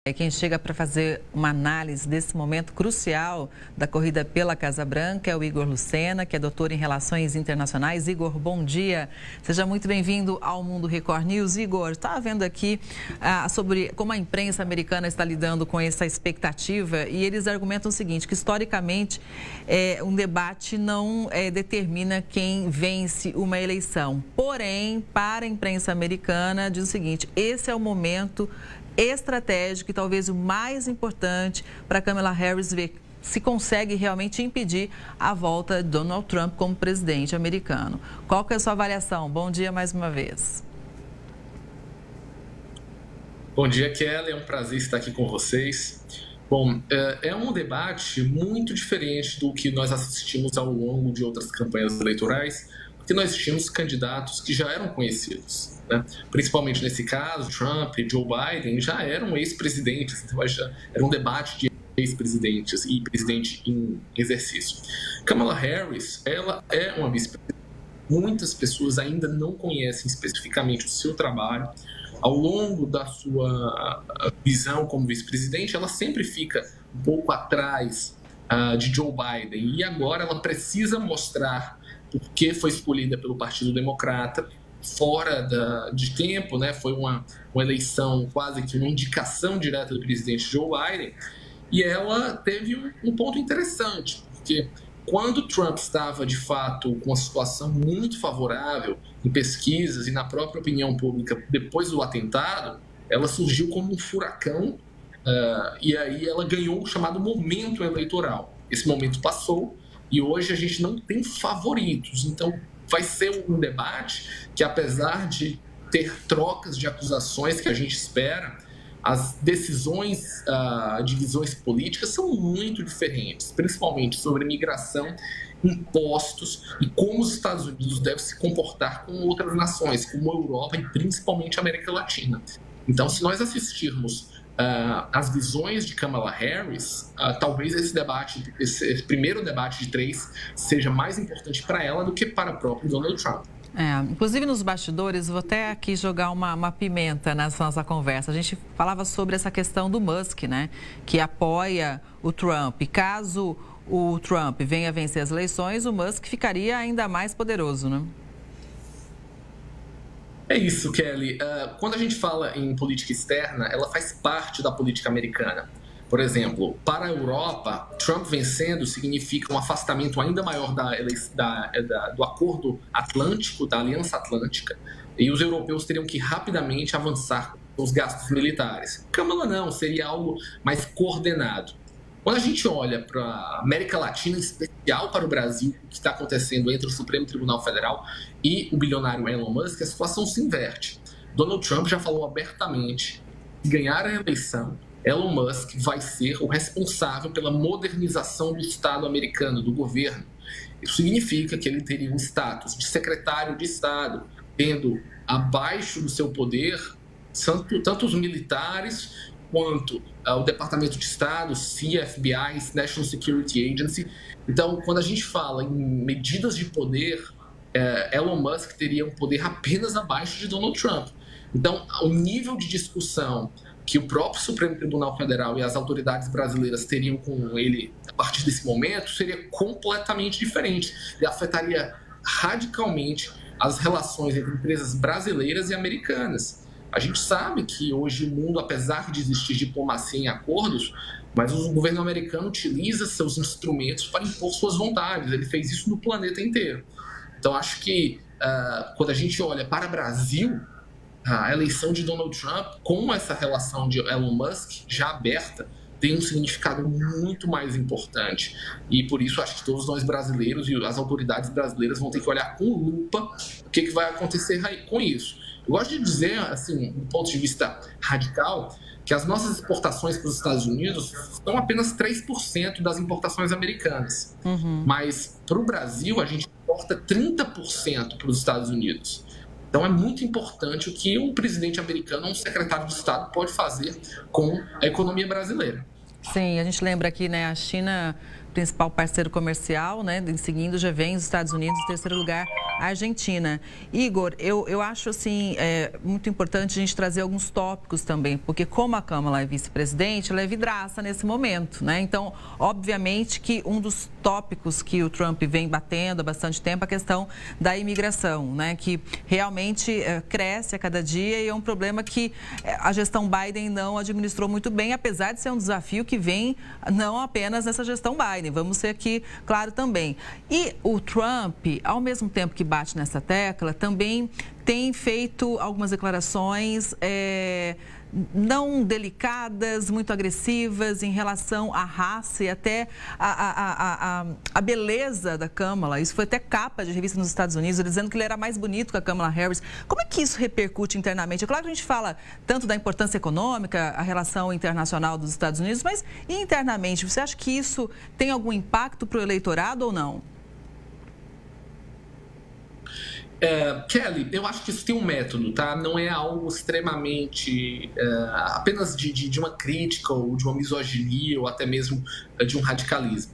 Quem chega para fazer uma análise desse momento crucial da corrida pela Casa Branca é o Igor Lucena, que é doutor em Relações Internacionais. Igor, bom dia. Seja muito bem-vindo ao Mundo Record News. Igor, estava vendo aqui sobre como a imprensa americana está lidando com essa expectativa e eles argumentam o seguinte, que historicamente um debate não determina quem vence uma eleição. Porém, para a imprensa americana, diz o seguinte, esse é o momento estratégico e talvez o mais importante para Kamala Harris ver se consegue realmente impedir a volta de Donald Trump como presidente americano. Qual que é a sua avaliação? Bom dia mais uma vez. Bom dia, Kelly. É um prazer estar aqui com vocês. Bom, é um debate muito diferente do que nós assistimos ao longo de outras campanhas eleitorais, porque nós tínhamos candidatos que já eram conhecidos, né? Principalmente nesse caso, Trump e Joe Biden já eram ex-presidentes, então já era um debate de ex-presidentes e presidente em exercício. Kamala Harris, ela é uma vice-presidente. Muitas pessoas ainda não conhecem especificamente o seu trabalho. Ao longo da sua visão como vice-presidente, ela sempre fica um pouco atrás de Joe Biden. E agora ela precisa mostrar por que foi escolhida pelo Partido Democrata, fora de tempo, né? Foi uma eleição quase que uma indicação direta do presidente Joe Biden. E ela teve um ponto interessante, porque quando Trump estava, de fato, com uma situação muito favorável em pesquisas e na própria opinião pública depois do atentado, ela surgiu como um furacão e aí ela ganhou o chamado momento eleitoral. Esse momento passou e hoje a gente não tem favoritos. Então, vai ser um debate que, apesar de ter trocas de acusações que a gente espera, as decisões, divisões políticas são muito diferentes, principalmente sobre migração, impostos e como os Estados Unidos devem se comportar com outras nações, como a Europa e principalmente a América Latina. Então, se nós assistirmos as visões de Kamala Harris, talvez esse primeiro debate de três, seja mais importante para ela do que para o próprio Donald Trump. Inclusive nos bastidores, vou até aqui jogar uma pimenta nessa nossa conversa. A gente falava sobre essa questão do Musk, né? Que apoia o Trump. E caso o Trump venha vencer as eleições, o Musk ficaria ainda mais poderoso, né? É isso, Kelly. Quando a gente fala em política externa, ela faz parte da política americana. Por exemplo, para a Europa, Trump vencendo significa um afastamento ainda maior do Acordo Atlântico, da Aliança Atlântica, e os europeus teriam que rapidamente avançar com os gastos militares. Kamala não, seria algo mais coordenado. Quando a gente olha para a América Latina, em especial para o Brasil, o que está acontecendo entre o Supremo Tribunal Federal e o bilionário Elon Musk, a situação se inverte. Donald Trump já falou abertamente que ganhar a eleição, Elon Musk vai ser o responsável pela modernização do Estado americano, do governo. Isso significa que ele teria um status de secretário de Estado, tendo abaixo do seu poder tanto os militares quanto o Departamento de Estado, CIA, FBI, National Security Agency. Então, quando a gente fala em medidas de poder, Elon Musk teria um poder apenas abaixo de Donald Trump. Então, o nível de discussão que o próprio Supremo Tribunal Federal e as autoridades brasileiras teriam com ele a partir desse momento seria completamente diferente e afetaria radicalmente as relações entre empresas brasileiras e americanas. A gente sabe que hoje o mundo, apesar de existir diplomacia em acordos, mas o governo americano utiliza seus instrumentos para impor suas vontades. Ele fez isso no planeta inteiro. Então, acho que quando a gente olha para o Brasil, a eleição de Donald Trump, com essa relação de Elon Musk já aberta, tem um significado muito mais importante. E por isso acho que todos nós brasileiros e as autoridades brasileiras vão ter que olhar com lupa o que vai acontecer com isso. Eu gosto de dizer, assim, do ponto de vista radical, que as nossas exportações para os Estados Unidos são apenas 3% das importações americanas. Mas para o Brasil, a gente importa 30% para os Estados Unidos. Então, é muito importante o que um presidente americano ou um secretário de Estado pode fazer com a economia brasileira. Sim, a gente lembra aqui, né, a China principal parceiro comercial, né? Em seguida já vem os Estados Unidos, em terceiro lugar, a Argentina. Igor, eu acho assim, muito importante a gente trazer alguns tópicos também, porque como a Câmara é vice-presidente, ela é vidraça nesse momento, né? Então, obviamente que um dos tópicos que o Trump vem batendo há bastante tempo é a questão da imigração, né? Que realmente cresce a cada dia e é um problema que a gestão Biden não administrou muito bem, apesar de ser um desafio que vem não apenas nessa gestão Biden, vamos ser aqui claro também. E o Trump, ao mesmo tempo que bate nessa tecla, também tem feito algumas declarações não delicadas, muito agressivas em relação à raça e até a beleza da Kamala. Isso foi até capa de revista nos Estados Unidos, dizendo que ele era mais bonito que a Kamala Harris. Como é que isso repercute internamente? É claro que a gente fala tanto da importância econômica, a relação internacional dos Estados Unidos, mas internamente, você acha que isso tem algum impacto para o eleitorado ou não? Kelly, eu acho que isso tem um método, tá? Não é algo extremamente apenas de uma crítica ou de uma misoginia ou até mesmo de um radicalismo.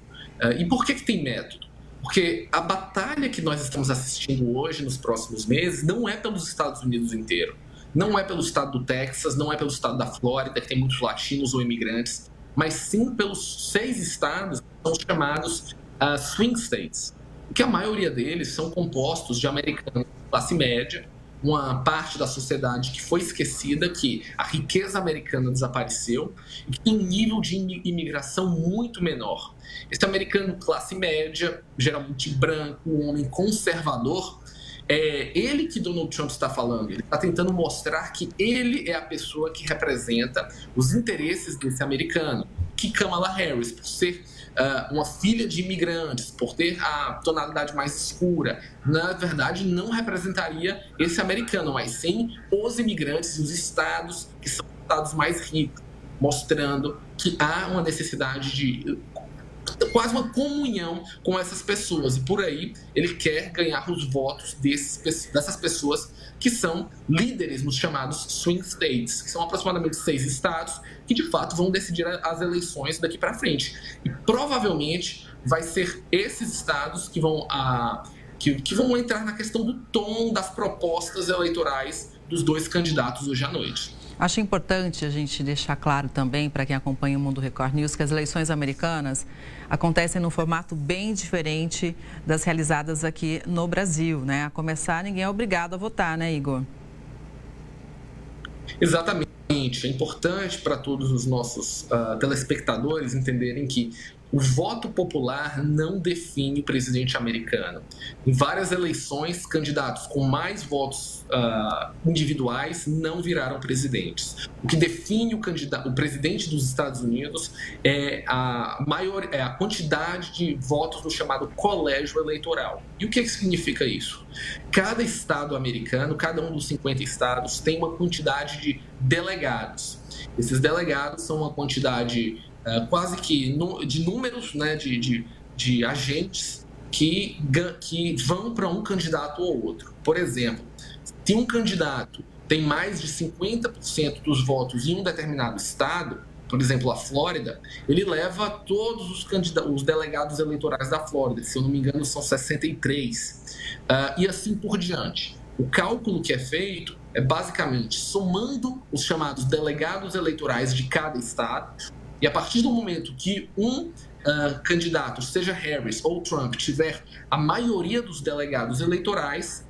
E por que tem método? Porque a batalha que nós estamos assistindo hoje, nos próximos meses, não é pelos Estados Unidos inteiro. Não é pelo estado do Texas, não é pelo estado da Flórida, que tem muitos latinos ou imigrantes, mas sim pelos 6 estados que são chamados swing states. Que a maioria deles são compostos de americanos de classe média, uma parte da sociedade que foi esquecida, que a riqueza americana desapareceu e que tem um nível de imigração muito menor. Esse americano classe média, geralmente branco, um homem conservador, é ele que Donald Trump está falando. Ele está tentando mostrar que ele é a pessoa que representa os interesses desse americano, que Kamala Harris, por ser uma filha de imigrantes, por ter a tonalidade mais escura, na verdade não representaria esse americano, mas sim os imigrantes e os estados que são os estados mais ricos, mostrando que há uma necessidade de quase uma comunhão com essas pessoas. E por aí ele quer ganhar os votos dessas pessoas que são líderes nos chamados swing states, que são aproximadamente 6 estados que de fato vão decidir as eleições daqui para frente. E provavelmente vai ser esses estados que vão entrar na questão do tom das propostas eleitorais dos 2 candidatos hoje à noite. Acho importante a gente deixar claro também para quem acompanha o Mundo Record News que as eleições americanas acontecem num formato bem diferente das realizadas aqui no Brasil, né? A começar, ninguém é obrigado a votar, né, Igor? Exatamente. É importante para todos os nossos telespectadores entenderem que o voto popular não define o presidente americano. Em várias eleições, candidatos com mais votos individuais não viraram presidentes. O que define o presidente dos Estados Unidos é a quantidade de votos no chamado colégio eleitoral. E o que significa isso? Cada estado americano, cada um dos 50 estados, tem uma quantidade de delegados. Esses delegados são uma quantidade quase que de números, né, de agentes que vão para um candidato ou outro. Por exemplo, se um candidato tem mais de 50% dos votos em um determinado estado, por exemplo, a Flórida, ele leva todos os delegados eleitorais da Flórida, se eu não me engano são 63, e assim por diante. O cálculo que é feito é basicamente somando os chamados delegados eleitorais de cada estado. E a partir do momento que um candidato, seja Harris ou Trump, tiver a maioria dos delegados eleitorais,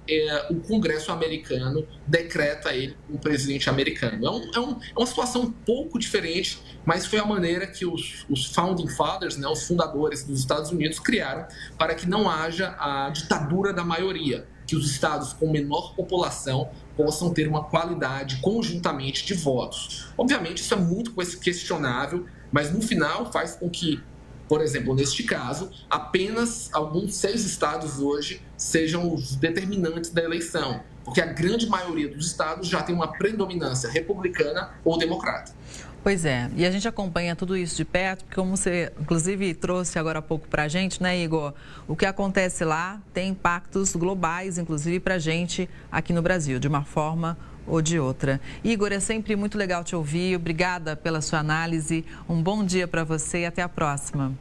o Congresso americano decreta ele como presidente americano. É uma situação um pouco diferente, mas foi a maneira que os Founding Fathers, né, os fundadores dos Estados Unidos, criaram para que não haja a ditadura da maioria, que os estados com menor população possam ter uma qualidade conjuntamente de votos. Obviamente, isso é muito questionável, mas no final faz com que, por exemplo, neste caso, apenas alguns 6 estados hoje sejam os determinantes da eleição, porque a grande maioria dos estados já tem uma predominância republicana ou democrata. Pois é, e a gente acompanha tudo isso de perto, porque como você, inclusive, trouxe agora há pouco para a gente, né, Igor? O que acontece lá tem impactos globais, inclusive, para a gente aqui no Brasil, de uma forma ou de outra. Igor, é sempre muito legal te ouvir, obrigada pela sua análise, um bom dia para você e até a próxima.